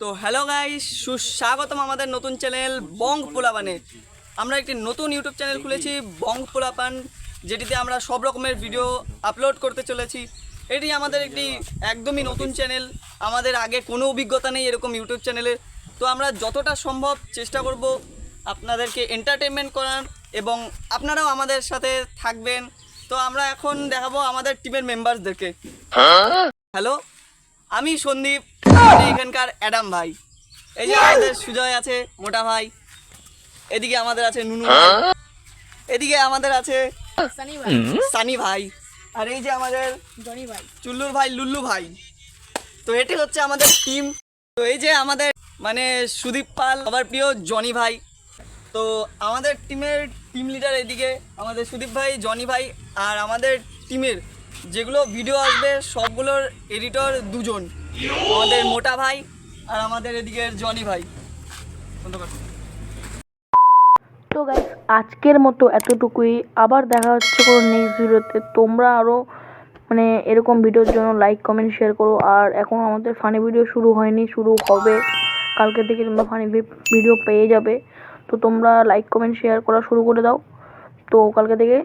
তো hello guys, সুস্বাগতম আমাদের নতুন চ্যানেল বং পোলাপানে। আমরা একটি নতুন ইউটিউব চ্যানেল খুলেছি বং পোলাপান, যেটিতে আমরা সব রকমের ভিডিও আপলোড করতে চলেছি। এটি আমাদের একটি একদমই নতুন চ্যানেল, আমাদের আগে কোনো অভিজ্ঞতা নেই এরকম ইউটিউব চ্যানেলের। তো আমরা যতটা সম্ভব চেষ্টা করব আপনাদেরকে এন্টারটেনমেন্ট করার, এবং আপনারাও আমাদের সাথে থাকবেন। তো আমরা এখন দেখাবো আমাদের টিমের মেম্বারসদেরকে। হ্যালো, আমি সন্দীপ, আমি এখানকার অ্যাডাম ভাই। এই যে আমাদের সুজয় আছে, মোটা ভাই। এদিকে আমাদের আছে নুনু ভাই। এদিকে আমাদের আছে সানি ভাই। আর এই যে আমাদের জনি ভাই, চুল্লুর ভাই, লুল্লু ভাই। তো এটি হচ্ছে আমাদের টিম। তো এই যে আমাদের মানে সুদীপ পাল, সবার প্রিয় জনি ভাই। তো আমাদের টিমের টিম লিডার এদিকে আমাদের সুদীপ ভাই, জনি ভাই। আর আমাদের টিমের যেগুলো ভিডিও আসবে সবগুলোর এডিটর দুজন, আমাদের মোটা ভাই আর আমাদের এদিকের জনি ভাই। তো গাইস, আজকের মতো এতটুকুই। আবার দেখা হচ্ছে কোনো নেক্সট ভিডিওতে। তোমরা আরও এরকম ভিডিওর জন্য লাইক কমেন্ট শেয়ার করো। আর এখনও আমাদের ফানি ভিডিও শুরু হয়নি, শুরু হবে কালকে থেকে। তোমরা ফানি ভিডিও পেয়ে যাবে। তো তোমরা লাইক কমেন্ট শেয়ার করা শুরু করে দাও। তো কালকে থেকে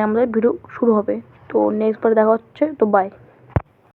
আমাদের ভিডিও শুরু হবে। তো নেক্সট বার দেখা হচ্ছে। তো বাই।